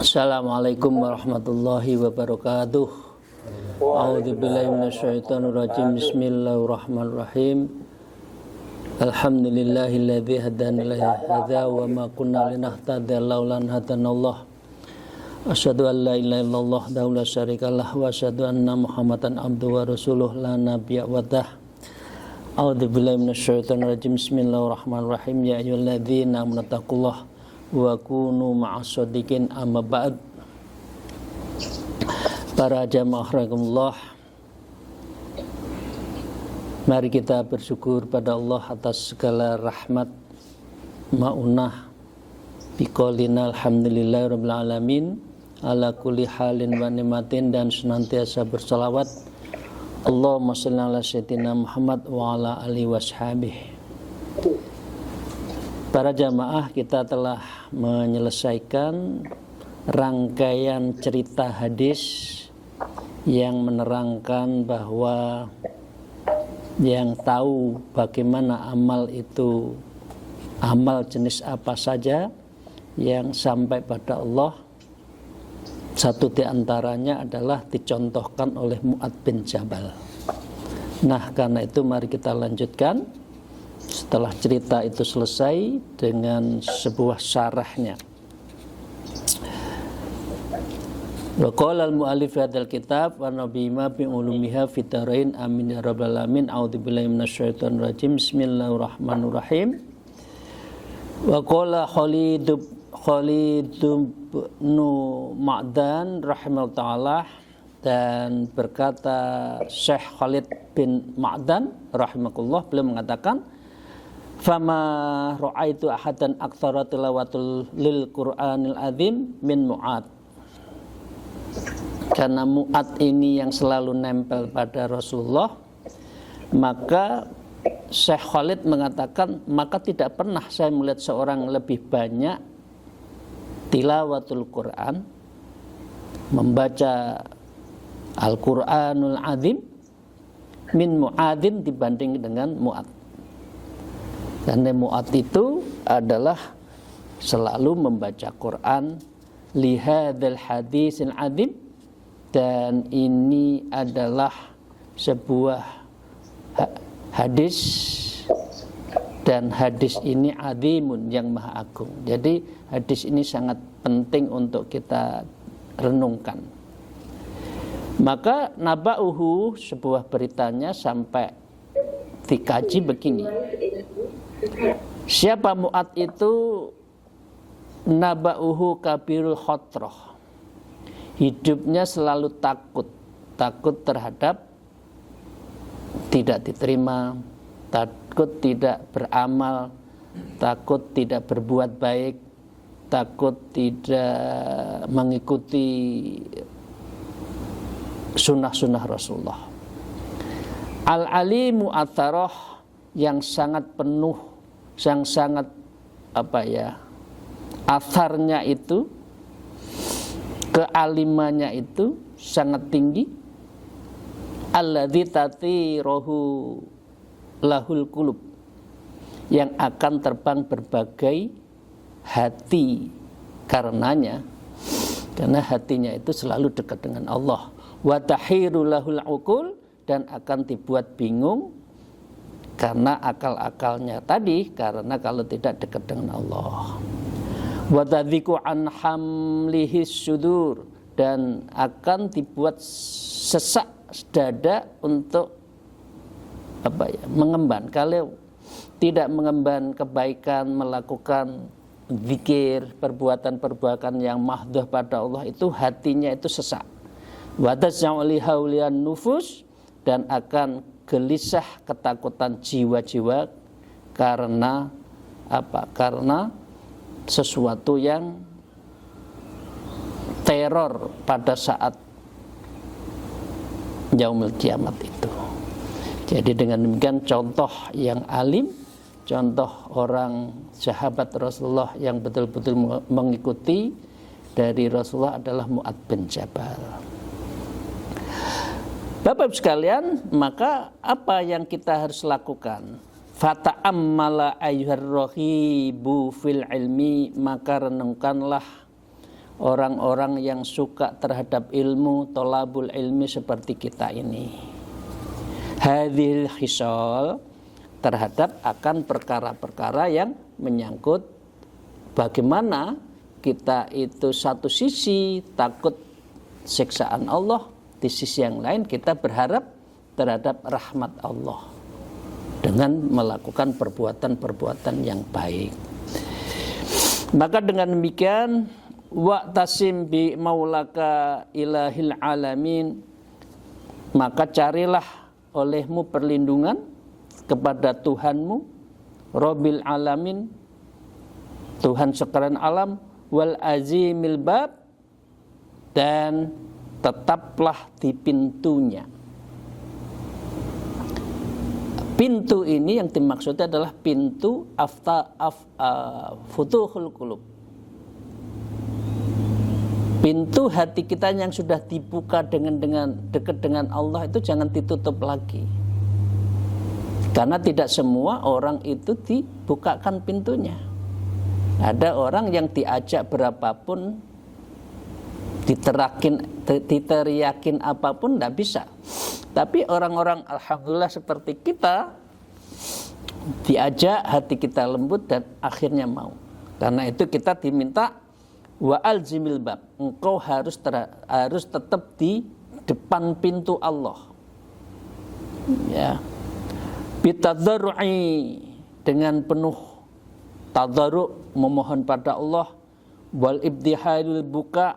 Assalamualaikum warahmatullahi wabarakatuh. A'udzubillahi minasyaitonirrajim. Bismillahirrahmanirrahim. Alhamdulillahilladzi hadana li hadza wa ma kunna linahtadiya laula an hadanallah. Asyhadu an la ilaha illallah wa la syarikalah wa asyhadu anna Muhammadan abduhu wa rasuluh la nabiyya ba'dah. A'udzubillahi minasyaitonirrajim. Bismillahirrahmanirrahim. Ya ayyuhalladzina amanu taqullaha wa kunu ma'as-shadiqin, amma ba'd. Para jamaah rahimakumullah, mari kita bersyukur pada Allah atas segala rahmat ma'unah biqaulina alhamdulillahirabbil alamin ala kulli halin wa ni'matin, dan senantiasa berselawat Allahumma shalli ala sayyidina Muhammad wa ala alihi washabihi. Para jamaah, kita telah menyelesaikan rangkaian cerita hadis yang menerangkan bahwa yang tahu bagaimana amal itu, amal jenis apa saja yang sampai pada Allah, satu di antaranya adalah dicontohkan oleh Mu'adz bin Jabal. Nah, karena itu mari kita lanjutkan setelah cerita itu selesai dengan sebuah syarahnya. Wa qala al-mu'allif hadzal kitab wa nabiyma bi ulumiha fid dharain amin ya rabbal alamin. A'udzubillahi minasyaitonir rajim. Bismillahirrahmanirrahim. Wa qala Khalid bin Ma'dan rahimahullah ta'ala, dan berkata Syekh Khalid bin Ma'dan rahimahullah, beliau mengatakan, fama ra'aitu ahadan aktsara tilawatul lil Qur'anil azim min Mu'adz. Karena Mu'adz ini yang selalu nempel pada Rasulullah, maka Syekh Khalid mengatakan, maka tidak pernah saya melihat seorang lebih banyak tilawatul Qur'an, membaca Al-Qur'anul azim, min Mu'adzin, dibanding dengan Mu'adz. Karena Mu'adz itu adalah selalu membaca Quran, lihadzal hadisil azim, dan ini adalah sebuah hadis, dan hadis ini azimun, yang maha agung. Jadi hadis ini sangat penting untuk kita renungkan. Maka naba'uhu, sebuah beritanya sampai dikaji begini. Siapa Mu'adz itu? Naba'uhu kabirul khotroh, hidupnya selalu takut terhadap tidak diterima, takut tidak beramal, takut tidak berbuat baik, takut tidak mengikuti sunnah-sunnah Rasulullah. Al-alimu atharoh, yang sangat penuh, yang sangat atharnya itu, kealimannya itu sangat tinggi. Alladzi tatirohu lahul qulub, yang akan terbang berbagai hati karenanya, karena hatinya itu selalu dekat dengan Allah. Wa tahiru lahul uqul, dan akan dibuat bingung karena akal-akalnya tadi, karena kalau tidak dekat dengan Allah. Wa tadhiku an hamlihi sudur, dan akan dibuat sesak dada untuk mengemban. Kalau tidak mengemban kebaikan, melakukan zikir, perbuatan-perbuatan yang mahdhah pada Allah, itu hatinya itu sesak. Wa tas'u li haulian nufus, dan akan gelisah ketakutan jiwa-jiwa karena karena sesuatu yang teror pada saat yaumul kiamat itu. Jadi dengan demikian contoh yang alim, contoh orang sahabat Rasulullah yang betul-betul mengikuti dari Rasulullah adalah Mu'adz bin Jabal. Bapak-Ibu sekalian, maka apa yang kita harus lakukan? Fata'ammala ayyuhar rahibu fil ilmi, maka renungkanlah orang-orang yang suka terhadap ilmu, tolabul ilmi seperti kita ini. Hadhil khisal, terhadap akan perkara-perkara yang menyangkut bagaimana kita itu satu sisi takut siksaan Allah, di sisi yang lain kita berharap terhadap rahmat Allah dengan melakukan perbuatan-perbuatan yang baik. Maka dengan demikian wa'tasim bi maulaka ilahil alamin, maka carilah olehmu perlindungan kepada Tuhanmu, Rabbil Alamin, Tuhan sekalian alam, wal azimil bab, dan tetaplah di pintunya. Pintu ini yang dimaksudnya adalah pintu futuhul qulub. Pintu hati kita yang sudah dibuka dengan dekat dengan Allah itu jangan ditutup lagi. Karena tidak semua orang itu dibukakan pintunya. Ada orang yang diajak berapapun, diteriakin apapun tidak bisa. Tapi orang-orang alhamdulillah seperti kita, diajak hati kita lembut dan akhirnya mau. Karena itu kita diminta wa alzimil bab, engkau harus tetap di depan pintu Allah. Ya. Bitadarru'i, dengan penuh tadarru' memohon pada Allah, wal ibtihalil buka,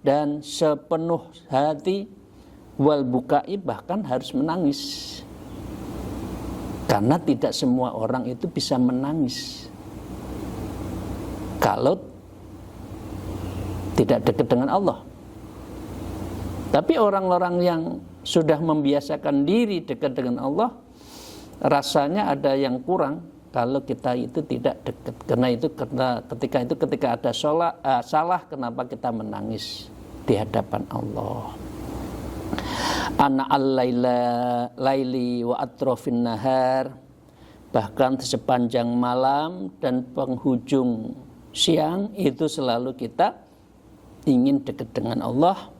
dan sepenuh hati, wal bukai, bahkan harus menangis. Karena tidak semua orang itu bisa menangis kalau tidak dekat dengan Allah. Tapi orang-orang yang sudah membiasakan diri dekat dengan Allah, rasanya ada yang kurang kalau kita itu tidak dekat. Ketika ada salah, kenapa kita menangis di hadapan Allah? Ana al-laili wa atrofin nahar, bahkan sepanjang malam dan penghujung siang itu selalu kita ingin dekat dengan Allah.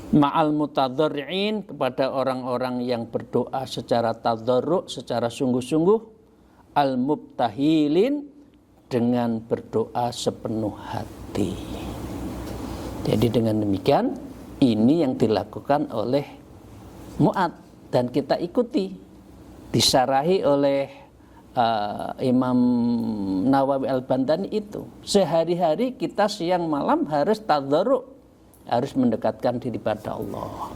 Ma'al mutadarri'in, kepada orang-orang yang berdoa secara tadarru', secara sungguh-sungguh. Al-mubtahilin, dengan berdoa sepenuh hati. Jadi dengan demikian, ini yang dilakukan oleh Mu'adz dan kita ikuti. Disarahi oleh Imam Nawawi Al-Bantani itu. Sehari-hari kita siang malam harus tadarru', harus mendekatkan diri pada Allah.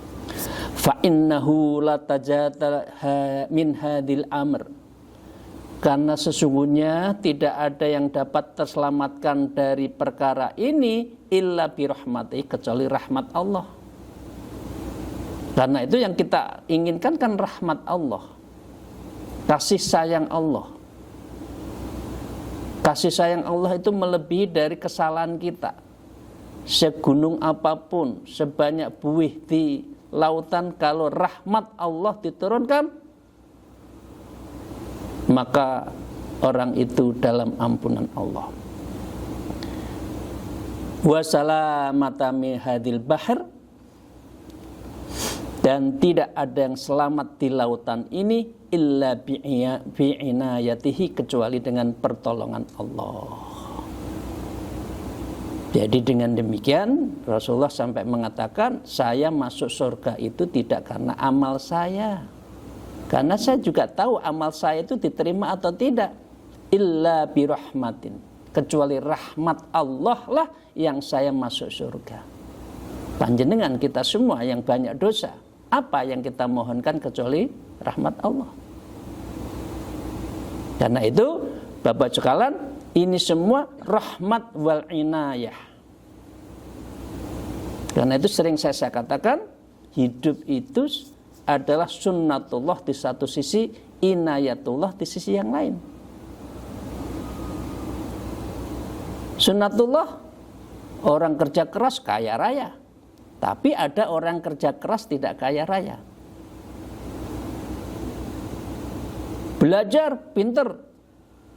Fa innahu la tajata min hadil amr, karena sesungguhnya tidak ada yang dapat terselamatkan dari perkara ini illa bi rahmati, kecuali rahmat Allah. Karena itu yang kita inginkan kan rahmat Allah, kasih sayang Allah. Kasih sayang Allah itu melebihi dari kesalahan kita. Segunung apapun, sebanyak buih di lautan, kalau rahmat Allah diturunkan, maka orang itu dalam ampunan Allah. Wa salamata min hadil bahr, dan tidak ada yang selamat di lautan ini illa bi'inayatihi, kecuali dengan pertolongan Allah. Jadi dengan demikian Rasulullah sampai mengatakan, saya masuk surga itu tidak karena amal saya, karena saya juga tahu amal saya itu diterima atau tidak. Illa birahmatin, kecuali rahmat Allah lah yang saya masuk surga. Panjenengan kita semua yang banyak dosa, apa yang kita mohonkan kecuali rahmat Allah? Karena itu Bapak sekalian, ini semua rahmat wal inayah. Karena itu sering saya katakan, hidup itu adalah sunnatullah di satu sisi, inayatullah di sisi yang lain. Sunnatullah, orang kerja keras kaya raya. Tapi ada orang kerja keras tidak kaya raya. Belajar, pinter,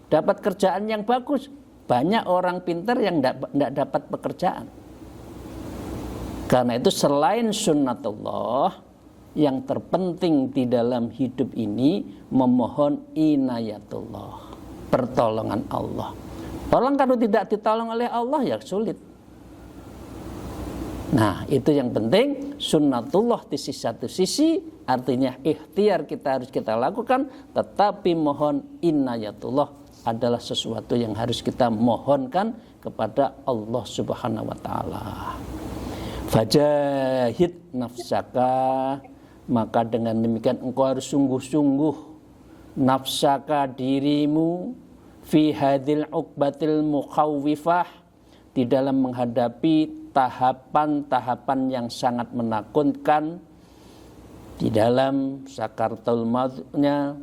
dapat kerjaan yang bagus. Banyak orang pinter yang tidak dapat pekerjaan. Karena itu selain sunnatullah, yang terpenting di dalam hidup ini memohon inayatullah, pertolongan Allah. Orang kalau tidak ditolong oleh Allah ya sulit. Nah, itu yang penting, sunnatullah di satu sisi, artinya ikhtiar kita harus kita lakukan, tetapi mohon inayatullah adalah sesuatu yang harus kita mohonkan kepada Allah Subhanahu wa taala. Fajahid nafsaka, maka dengan demikian engkau harus sungguh-sungguh nafsaka, dirimu, fi hadil uqbatil mukhawwifah, di dalam menghadapi tahapan-tahapan yang sangat menakutkan, di dalam sakaratul mautnya,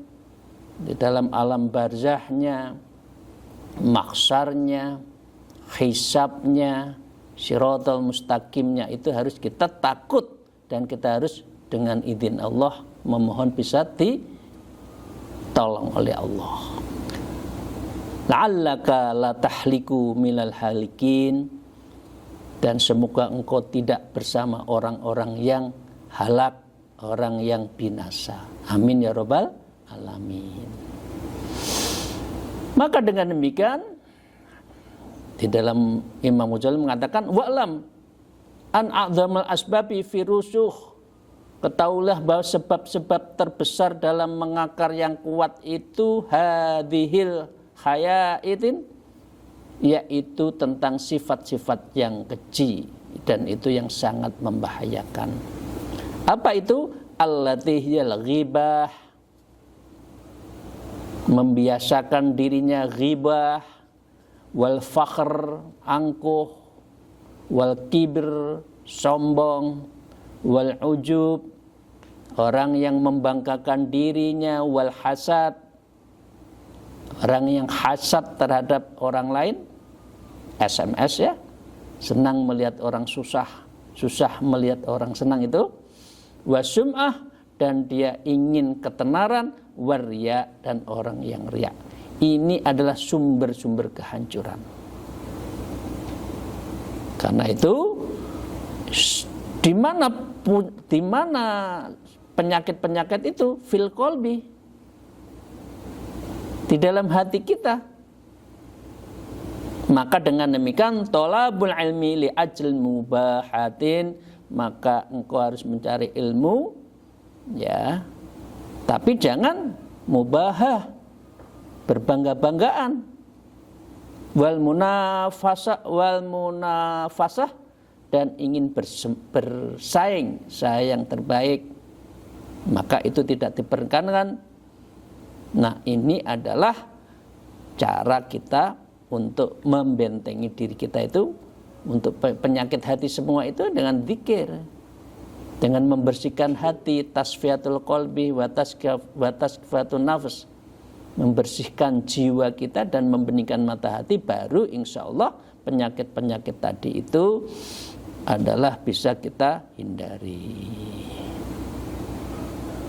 di dalam alam barzahnya, mahsyarnya, hisabnya, siratal mustaqimnya, itu harus kita takut dan kita harus dengan izin Allah memohon bisa ditolong oleh Allah. La'allaka la tahliku minal halikin, dan semoga engkau tidak bersama orang-orang yang halak, orang yang binasa. Amin ya rabbal alamin. Maka dengan demikian, di dalam Imam Ghazali mengatakan, wa'lam an a'dhamal asbabi fi rusuh, ketahuilah bahwa sebab-sebab terbesar dalam mengakar yang kuat itu hadhil khayaitin, yaitu tentang sifat-sifat yang keji, dan itu yang sangat membahayakan. Apa itu? Allati hiyal ghibah, membiasakan dirinya ghibah, wal fakhr, angkuh, wal kibr, sombong, wal ujub, orang yang membanggakan dirinya, wal hasad, orang yang hasad terhadap orang lain, SMS ya, senang melihat orang susah, susah melihat orang senang itu, wasum'ah, dan dia ingin ketenaran, warya, dan orang yang riya. Ini adalah sumber-sumber kehancuran. Karena itu, di mana penyakit-penyakit itu fil qalbi, di dalam hati kita. Maka dengan demikian tolabul ilmi li ajl mubahatin, maka engkau harus mencari ilmu ya, tapi jangan mubahah, berbangga-banggaan, wal munafasah, dan ingin bersaing, saya yang terbaik, maka itu tidak diperkenankan. Nah, ini adalah cara kita untuk membentengi diri kita itu, untuk penyakit hati semua itu dengan zikir, dengan membersihkan hati, tasfiyatul qalbi wa tasfiyatul nafs, membersihkan jiwa kita dan membeningkan mata hati, baru insya Allah penyakit-penyakit tadi itu adalah bisa kita hindari.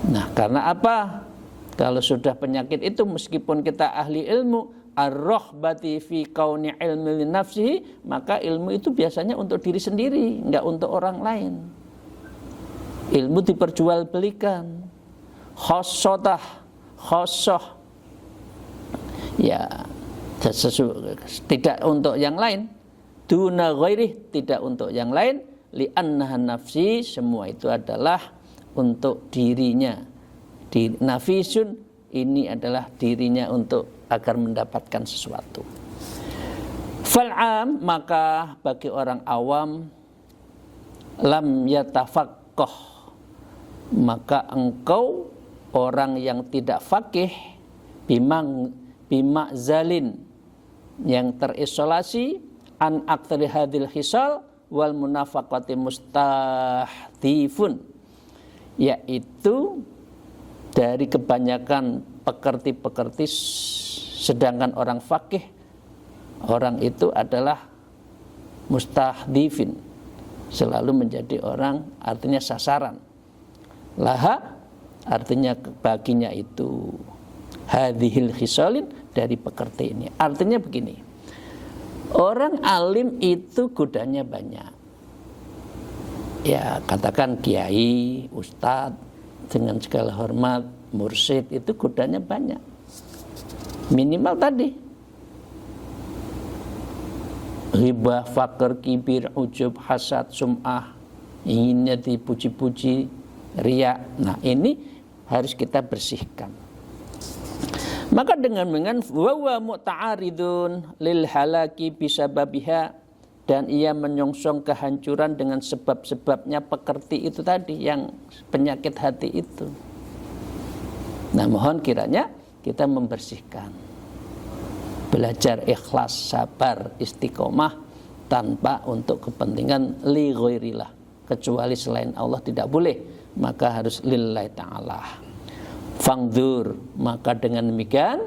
Nah, karena apa? Kalau sudah penyakit itu, meskipun kita ahli ilmu, ar-rahbati fi kauni ilmi li nafsihi, maka ilmu itu biasanya untuk diri sendiri, enggak untuk orang lain. Ilmu diperjualbelikan, khossah, ya, tidak untuk yang lain, duna ghairih, tidak untuk yang lain, li annaha nafsi, semua itu adalah untuk dirinya. Di nafisun, ini adalah dirinya untuk agar mendapatkan sesuatu. Fal'am, maka bagi orang awam, lam yatafaqqah, maka engkau orang yang tidak fakih, bima'zalin, yang terisolasi, an aktsari hadil hisal wal munafaqati mustahdifun, yaitu dari kebanyakan pekerti-pekerti, sedangkan orang fakih, orang itu adalah mustahdifin, selalu menjadi orang, artinya sasaran. Laha artinya baginya itu hadhil khisalin, dari pekerti ini. Artinya begini, orang alim itu godanya banyak. Ya, katakan kiai, ustadz, dengan segala hormat, mursyid, itu godanya banyak. Minimal tadi, ghibah, fakir, kibir, ujub, hasad, sum'ah, inginnya dipuji-puji, riya. Nah, ini harus kita bersihkan. Maka dengan wa mu'ta'aridun lil halaki bisababiha, dan ia menyongsong kehancuran dengan sebab-sebabnya pekerti itu tadi, yang penyakit hati itu. Nah, mohon kiranya kita membersihkan, belajar ikhlas, sabar, istiqomah, tanpa untuk kepentingan li ghairillah, kecuali selain Allah tidak boleh, maka harus lillahi ta'ala. Fangdur, maka dengan demikian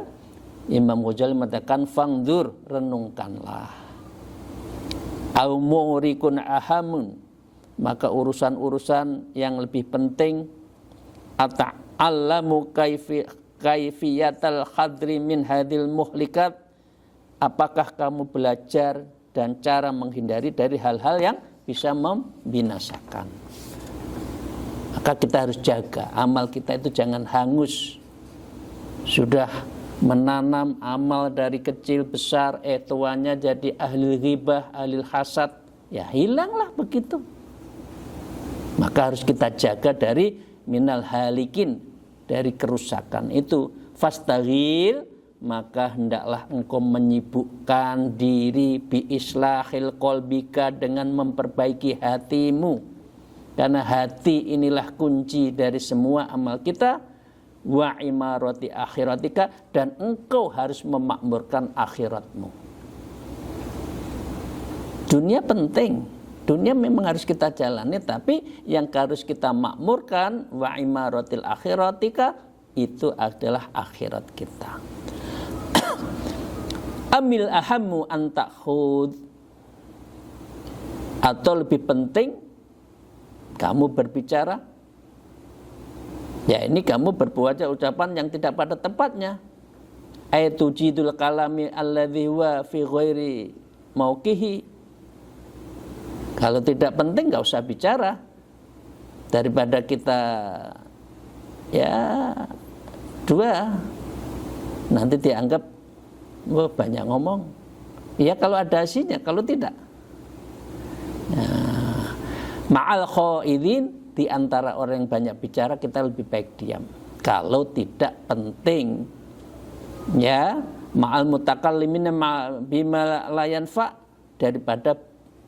Imam Ghazali mengatakan fangdur, renungkanlah. Au mu'rikun ahamun, maka urusan-urusan yang lebih penting, ata'allamu kaifiyatal khadri min hadil muhlikat, apakah kamu belajar dan cara menghindari dari hal-hal yang bisa membinasakan. Maka kita harus jaga amal kita itu jangan hangus. Sudah menanam amal dari kecil besar, tuanya jadi ahli ghibah, ahli hasad, ya hilanglah begitu. Maka harus kita jaga dari minal halikin, dari kerusakan itu. Fastaghil, maka hendaklah engkau menyibukkan diri bi islahil qalbika, dengan memperbaiki hatimu. Karena hati inilah kunci dari semua amal kita. Wa imarati akhiratika, dan engkau harus memakmurkan akhiratmu. Dunia penting, dunia memang harus kita jalani, tapi yang harus kita makmurkan wa imaratil akhiratika, itu adalah akhirat kita. Amil ahammu antakhud, atau lebih penting kamu berbicara, ya ini kamu berbuat ucapan yang tidak pada tempatnya. Ayatujidul kalami alladhi wa fi ghairi mauqihi. Kalau tidak penting gak usah bicara, daripada kita ya dua nanti dianggap banyak ngomong. Ya kalau ada hasilnya, kalau tidak. Nah, ma'al khaidin, di antara orang yang banyak bicara kita lebih baik diam. Kalau tidak penting, ya ma'al mutakallimina bima la yanfa, daripada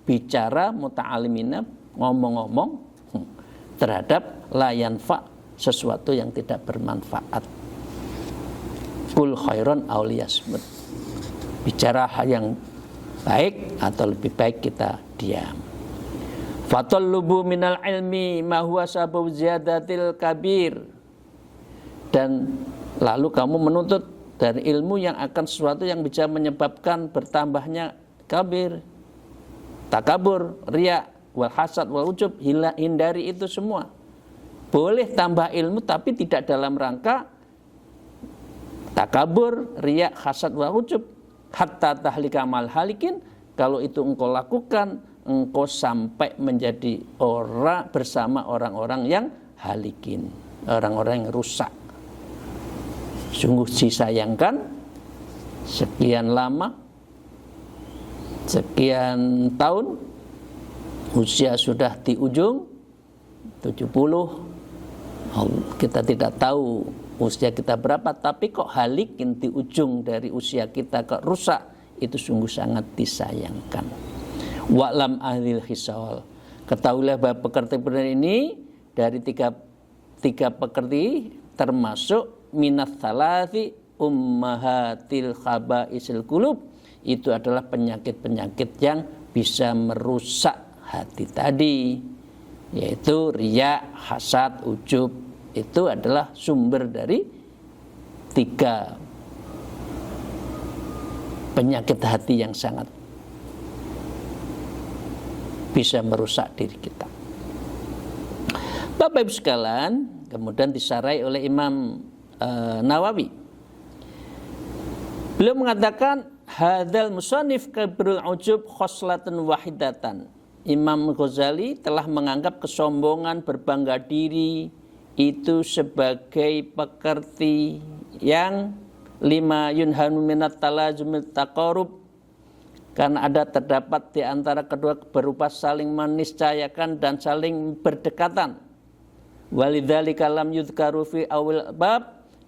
bicara muta'allimina, ngomong-ngomong terhadap la yanfa, sesuatu yang tidak bermanfaat. Qul khairan aw liyasmut, bicara hal yang baik atau lebih baik kita diam. Fatallubu minal ilmi ma huwa sababu ziyadatil kabir, dan lalu kamu menuntut dari ilmu yang akan sesuatu yang bisa menyebabkan bertambahnya kabir, takabur, riya, wal hasad, wal ujub. Hindari itu semua. Boleh tambah ilmu tapi tidak dalam rangka takabur, riya, hasad, wal ujub. Hatta tahlika mal halikin, kalau itu engkau lakukan, engkau sampai menjadi orang bersama orang-orang yang halikin, orang-orang yang rusak. Sungguh disayangkan, sekian lama, sekian tahun, usia sudah di ujung 70, kita tidak tahu usia kita berapa, tapi kok halikin di ujung dari usia kita kok rusak, itu sungguh sangat disayangkan. Wa'lam ahlil khisal, ketahuilah bahwa pekerti-pekerti ini dari tiga pekerti termasuk minat salasi ummahatil khabaisil qulub, itu adalah penyakit-penyakit yang bisa merusak hati tadi. yaitu riya, hasad, ujub. Itu adalah sumber dari 3 penyakit hati yang sangat bisa merusak diri kita. Bapak Ibu sekalian, kemudian disarai oleh Imam Nawawi. Beliau mengatakan hadzal musannif kabrul ujub khoslatan wahidatan. Imam Ghazali telah menganggap kesombongan, berbangga diri itu sebagai pekerti yang lima yunhanu minat talazumil taqarrub, karena terdapat di antara kedua berupa saling meniscayakan dan saling berdekatan. Walidzalika lam yudhkaru fi awil bab,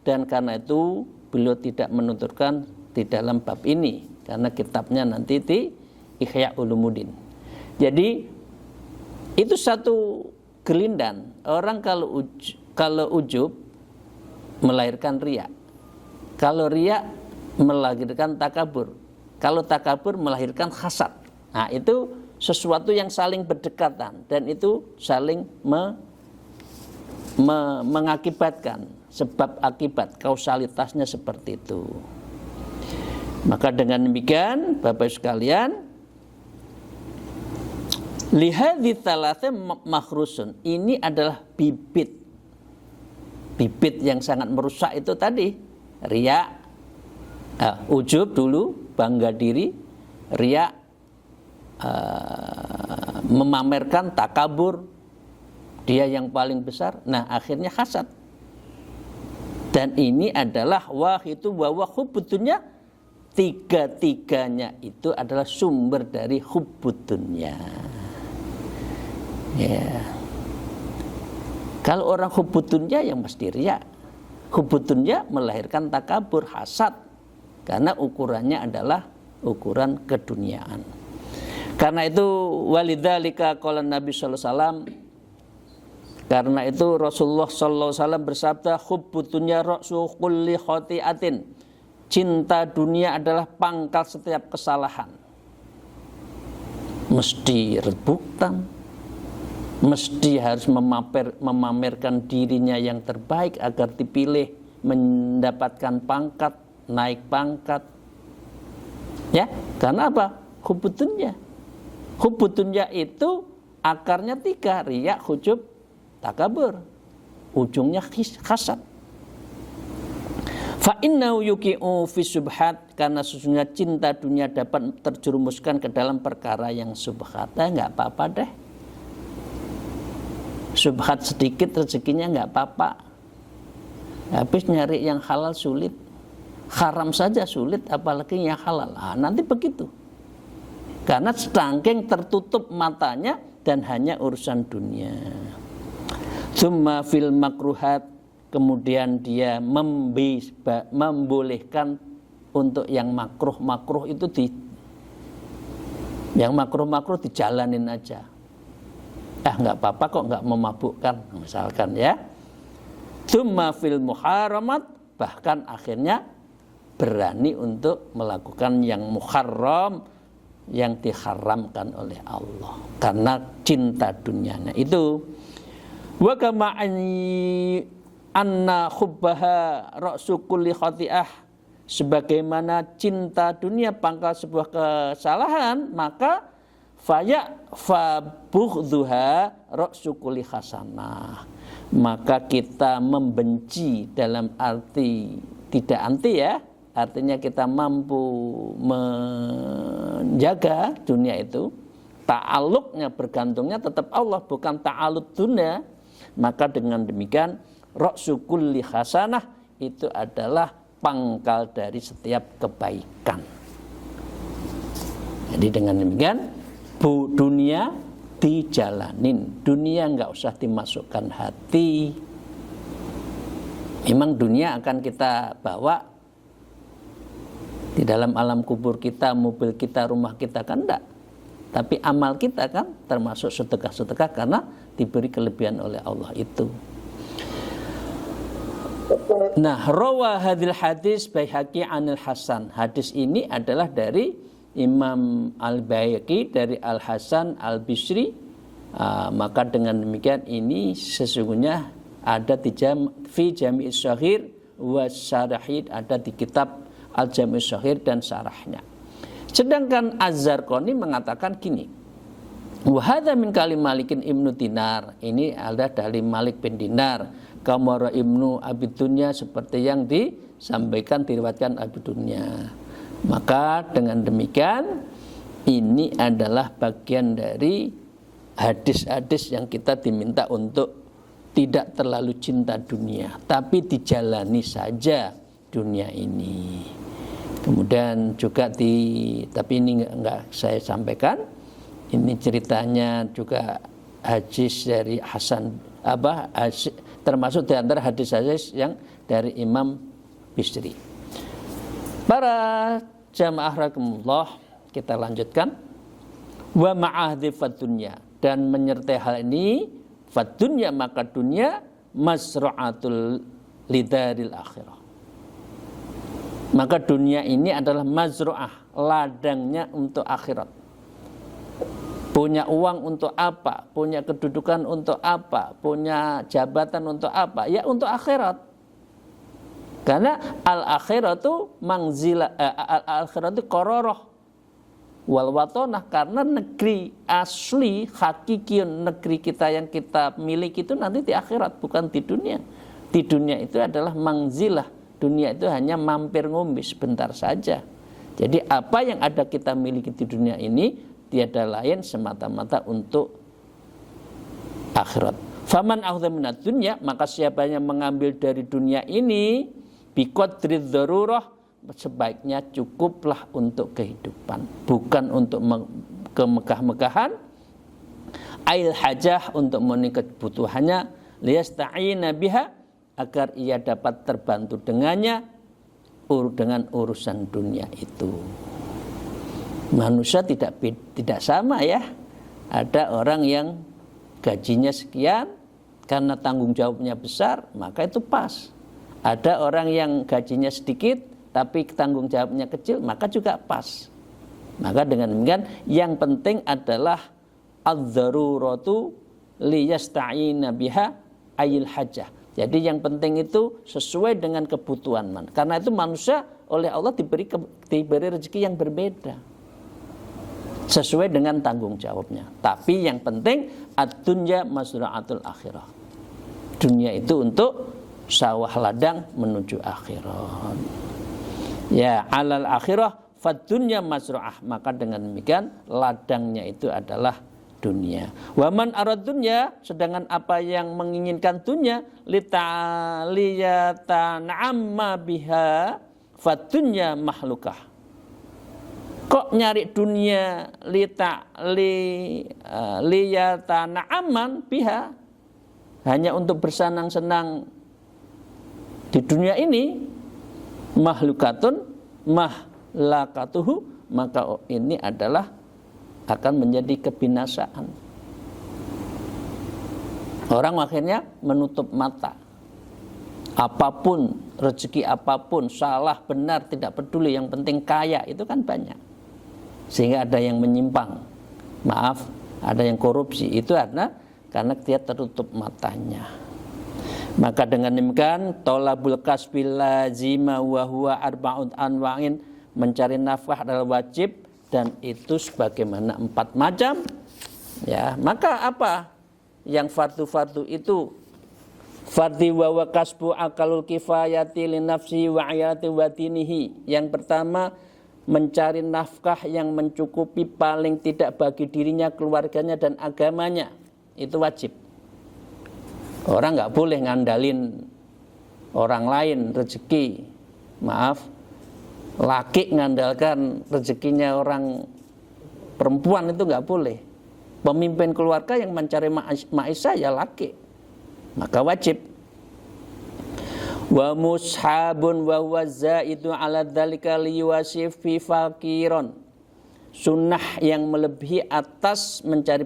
dan karena itu beliau tidak menuturkan di dalam bab ini karena kitabnya nanti di Ihya Ulumuddin. Jadi itu satu gelindan. Orang kalau ujub melahirkan riya. Kalau riya melahirkan takabur. Kalau takabur melahirkan hasad. Nah, itu sesuatu yang saling berdekatan dan itu saling mengakibatkan, sebab akibat, kausalitasnya seperti itu. Maka dengan demikian Bapak sekalian, lihadzi tsalatsa makhrusun, ini adalah bibit yang sangat merusak itu tadi. Riya, ujub dulu, bangga diri. Riya, memamerkan, takabur, dia yang paling besar. Nah, akhirnya hasad. Dan ini adalah wahitu wa hubbudunya, 3-tiganya itu adalah sumber dari hubbudunya. Ya. Kalau orang hubbudunya yang mesti riya. Hubbudunya melahirkan takabur, hasad, karena ukurannya adalah ukuran keduniaan. Karena itu walidzalika qala Nabi sallallahu alaihi wasallam, karena itu Rasulullah sallallahu alaihi wasallam bersabda, hubbudunya ra'su kulli khati'atin, cinta dunia adalah pangkal setiap kesalahan. Mesti rebutan, mesti harus memamerkan dirinya yang terbaik agar dipilih, mendapatkan pangkat, naik pangkat. Ya, karena apa? Hubbudunya. Hubbudunya itu akarnya 3, riya, ujub, takabur. Ujungnya hasad. Fa innahu yuqi'u fi subhat, karena sesungguhnya cinta dunia dapat terjerumuskan ke dalam perkara yang subhat. Enggak apa-apa deh. Subhat sedikit rezekinya enggak apa-apa. Habis nyari yang halal sulit. Haram saja sulit, apalagi yang halal. Nah, nanti begitu. Karena saking tertutup matanya dan hanya urusan dunia. Tsumma fil makruhat, kemudian dia membolehkan untuk yang makruh itu yang makruh dijalanin aja. Nggak apa-apa kok, nggak memabukkan misalkan ya. Tsumma fil muharamat, bahkan akhirnya berani untuk melakukan yang muharram, yang diharamkan oleh Allah karena cinta dunianya itu. Wa kama anna hubbaha ra'su kulli khati'ah, sebagaimana cinta dunia pangkal sebuah kesalahan, maka fabughdhuha ra'su kulli hasanah, maka kita membenci dalam arti tidak anti ya, artinya kita mampu menjaga dunia itu, ta'alluqnya bergantungnya tetap Allah, bukan ta'alluq dunia. Maka dengan demikian ra'su kulli hasanah itu adalah pangkal dari setiap kebaikan. Jadi dengan demikian dunia dijalanin, dunia nggak usah dimasukkan hati. Memang dunia akan kita bawa di dalam alam kubur kita, mobil kita, rumah kita kan enggak. Tapi amal kita kan termasuk sedekah-sedekah karena diberi kelebihan oleh Allah itu. Nah, rawa hadil hadis Baihaqi anil Hasan. Hadis ini adalah dari Imam Al-Baihaqi dari Al-Hasan Al-Bisri Maka dengan demikian ini sesungguhnya ada fi Jami'is Shaghir wa Syarahid, ada di kitab Al-Jami'us Shaghir dan syarahnya. Sedangkan Az-Zarqani mengatakan gini, wa hadza min kalim Malikin Ibnu Dinar, ini ada dari Malik bin Dinar, kamara Ibnu Abi Dunya, seperti yang disampaikan diriwayatkan Abi Dunya. Maka dengan demikian ini adalah bagian dari hadis-hadis yang kita diminta untuk tidak terlalu cinta dunia, tapi dijalani saja dunia ini. Kemudian juga tapi ini enggak saya sampaikan. Ini ceritanya juga hadis dari Hasan termasuk di antara hadis-hadis yang dari Imam Bisri. Para jamaah rahimakumullah, kita lanjutkan. Wa ma'ahdi fadunya, dan menyertai hal ini fadunya, maka dunia mazra'atul lidaril akhirah. Maka dunia ini adalah mazru'ah, ladangnya untuk akhirat. Punya uang untuk apa? Punya kedudukan untuk apa? Punya jabatan untuk apa? Ya untuk akhirat. Karena al-akhiratu mangzila, al-akhiratu qararah wal watonah, karena negeri asli hakikiyun, negeri kita yang kita miliki itu nanti di akhirat, bukan di dunia. Di dunia itu adalah mangzilah. Dunia itu hanya mampir ngombe sebentar saja. Jadi apa yang ada kita miliki di dunia ini tiada lain semata-mata untuk akhirat. Faman akhadha minad dunya, maka siapa yang mengambil dari dunia ini biqadri dzarurah, sebaiknya cukuplah untuk kehidupan, bukan untuk kemegah-megahan. Ail hajah, untuk memenuhi kebutuhannya, liyasta'ina biha, agar ia dapat terbantu dengannya dengan urusan dunia itu. Manusia tidak sama ya. Ada orang yang gajinya sekian, karena tanggung jawabnya besar, maka itu pas. Ada orang yang gajinya sedikit tapi tanggung jawabnya kecil, maka juga pas. Maka dengan demikian yang penting adalah adz-dzaruratu liyasta'ina biha ayil hajah. Jadi yang penting itu sesuai dengan kebutuhan man. Karena itu manusia oleh Allah diberi rezeki yang berbeda, sesuai dengan tanggung jawabnya. Tapi yang penting ad-dunya mazra'atul akhirah. Dunia itu untuk sawah ladang menuju akhirat. Ya, alal akhirah fad-dunya mazra'ah, maka dengan demikian ladangnya itu adalah dunia. Wa man arad dunya, sedangkan apa yang menginginkan dunia, liyatan'amma biha fad-dunya mahlukah. Kok nyari dunia liyatana'amman biha, hanya untuk bersenang-senang di dunia ini, mahlukatun mahlakatuhu, maka ini adalah akan menjadi kebinasaan. Orang akhirnya menutup mata. Apapun, rezeki apapun, salah, benar, tidak peduli, yang penting kaya, itu kan banyak. Sehingga ada yang menyimpang, maaf, ada yang korupsi, itu karena dia tertutup matanya. Maka dengan demikian tolabul kasbil lazima wa huwa arba'un anwa'in, mencari nafkah adalah wajib, dan itu sebagaimana 4 macam. Ya, maka apa yang fardu-fardu itu? Fardhi wa kasbu akalul kifayati li nafsi wa ayati wa dinihi. Yang pertama, mencari nafkah yang mencukupi paling tidak bagi dirinya, keluarganya, dan agamanya. Itu wajib. Orang nggak boleh ngandalin orang lain rezeki. Maaf, laki ngandalkan rezekinya orang perempuan, itu nggak boleh. Pemimpin keluarga yang mencari maisha ya laki, maka wajib. Wa mushabun wa wazaidu ala dzalika liwasif fi fakiron, sunnah yang melebihi atas mencari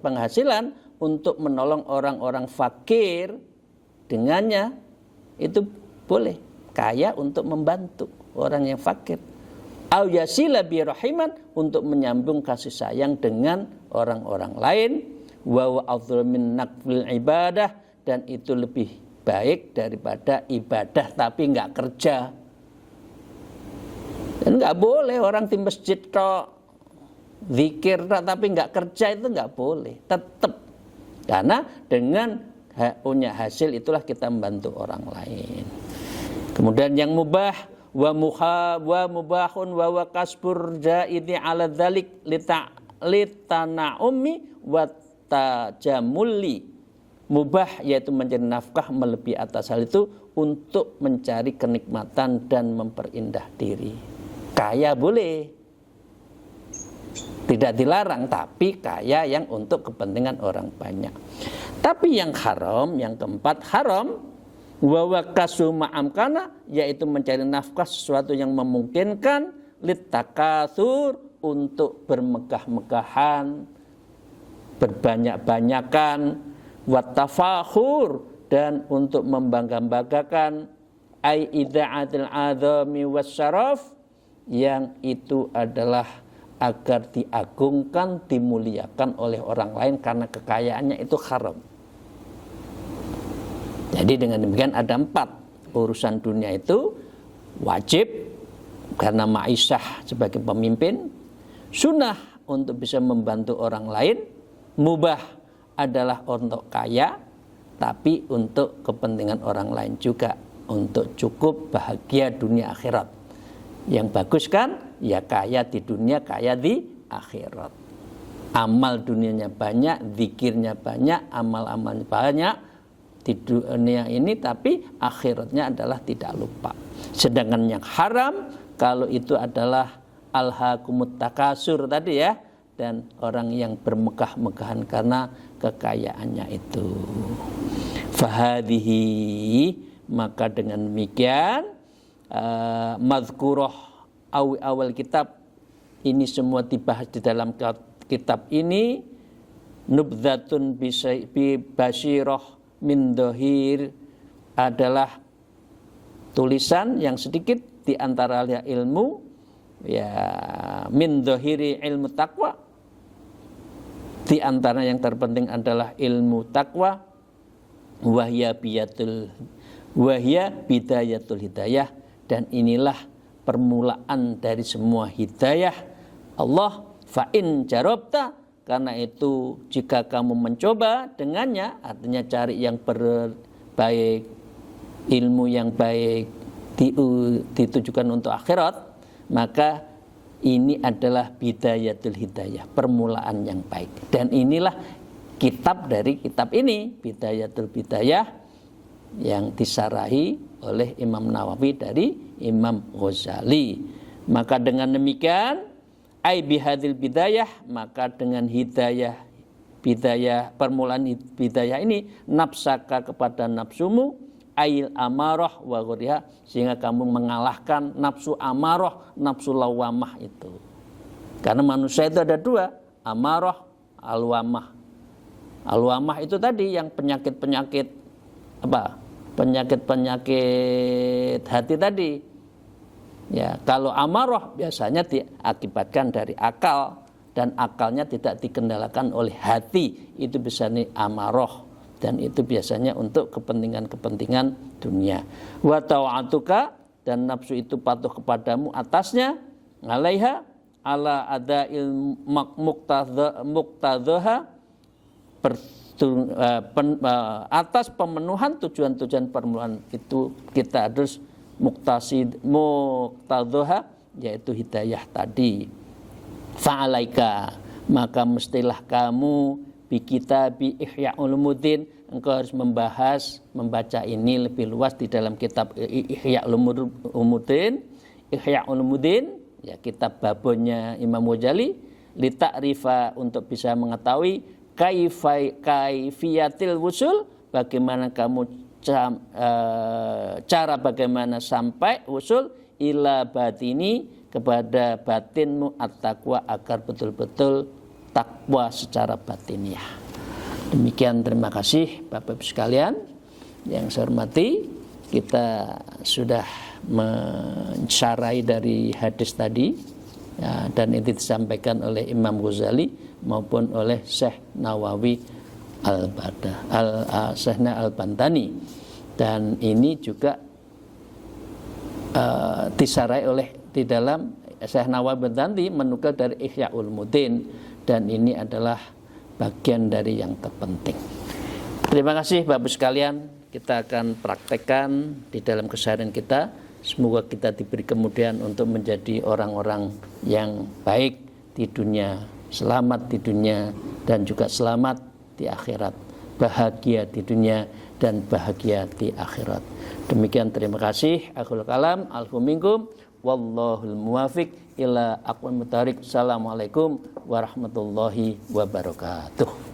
penghasilan untuk menolong orang-orang fakir, dengannya itu boleh, kaya untuk membantu orang yang fakir. Au yasila bi rahiman, untuk menyambung kasih sayang dengan orang-orang lain. wa afdhalu min naqfil ibadah, dan itu lebih baik daripada ibadah tapi nggak kerja. Dan nggak boleh orang di masjid tok zikir tapi nggak kerja, itu nggak boleh, tetap. Karena dengan punya hasil itulah kita membantu orang lain. Kemudian yang mubah, wa mubahun wa kasbur jaidi ala dzalik litana'umi wa tajamuli. Mubah yaitu mencari nafkah melebihi atas hal itu untuk mencari kenikmatan dan memperindah diri. Kaya boleh, tidak dilarang, tapi kaya yang untuk kepentingan orang banyak. Tapi yang haram, yang keempat haram, wa kasu ma'amkana, yaitu mencari nafkah sesuatu yang memungkinkan littakatsur, untuk bermegah-megahan, berbanyak-banyakan, wattafakhur, dan untuk membangga-banggakan, ai idza'atil adzami wasyaraf, yang itu adalah agar diagungkan, dimuliakan oleh orang lain karena kekayaannya itu haram. Jadi dengan demikian ada 4 urusan dunia itu wajib karena ma'isyah sebagai pemimpin, sunnah untuk bisa membantu orang lain, mubah adalah untuk kaya tapi untuk kepentingan orang lain juga, untuk cukup bahagia dunia akhirat. Yang bagus kan ya kaya di dunia, kaya di akhirat. Amal dunianya banyak, zikirnya banyak, amal-amalnya banyak di dunia ini, tapi akhiratnya adalah tidak lupa. Sedangkan yang haram kalau itu adalah alhaakumut takasur tadi ya, dan orang yang bermegah-megahan karena kekayaannya itu. Fahadhihi, maka dengan demikian mazkurah awal kitab ini semua dibahas di dalam kitab ini. Nubdzatun bi basyirah min dhahir adalah tulisan yang sedikit di antara ilmu ya, min dhahiri ilmu taqwa, di antara yang terpenting adalah ilmu takwa, wahya bidayatul hidayah, dan inilah permulaan dari semua hidayah Allah. Fa in jarabta, karena itu jika kamu mencoba dengannya, artinya cari yang baik, ilmu yang baik ditujukan untuk akhirat, maka ini adalah bidayatul hidayah, permulaan yang baik. Dan inilah kitab dari kitab ini, Bidayatul Bidayah, yang disarahi oleh Imam Nawawi dari Imam Ghazali. Maka dengan demikian, ai bihadil bidayah, maka dengan hidayah, bidayah, permulaan bidayah ini, nafsaka kepada nafsumu, ail amarah wa ghuriha, sehingga kamu mengalahkan nafsu amarah, nafsu lawamah itu. Karena manusia itu ada 2, amarah, alwamah. Alwamah itu tadi yang penyakit-penyakit apa? Penyakit-penyakit hati tadi. Ya, kalau amarah biasanya diakibatkan dari akal, dan akalnya tidak dikendalikan oleh hati, itu bisa nih amarah, dan itu biasanya untuk kepentingan-kepentingan dunia. Wa ta'atuka, dan nafsu itu patuh kepadamu atasnya, alaiha ala adail muqtadhaha, atas pemenuhan tujuan-tujuan permulaan itu kita harus muqtadhaha, yaitu hidayah tadi. Fa'alaika, maka mestilah kamu bi kitabi Ihya Ulumuddin, engkau harus membaca ini lebih luas di dalam kitab Ihya Ulumuddin. Ihya Ulumuddin ya, kitab babonnya Imam Ghazali, li ta'rifa, untuk bisa mengetahui kaifiyatil wusul, bagaimana kamu cara bagaimana sampai wusul ila batini, kepada batinmu, at-taqwa, agar betul-betul takwa secara batiniah. Demikian, terima kasih Bapak Ibu sekalian yang saya hormati. Kita sudah mensyarahi dari hadis tadi ya, dan itu disampaikan oleh Imam Ghazali. maupun oleh Syekh Nawawi Syekh Al-Bantani. Dan ini juga disarai oleh di dalam Syekh Nawawi Al-Bantani menukil dari Ihya Ulumuddin, dan ini adalah bagian dari yang terpenting. Terima kasih Bapak sekalian, kita akan praktekkan di dalam keseharian kita. Semoga kita diberi kemudahan untuk menjadi orang-orang yang baik di dunia, selamat di dunia, dan juga selamat di akhirat, bahagia di dunia dan bahagia di akhirat. Demikian, terima kasih. Akhul kalam, alfu minkum, wallahul muwafiq ila aqwamit thariq. Assalamualaikum warahmatullahi wabarakatuh.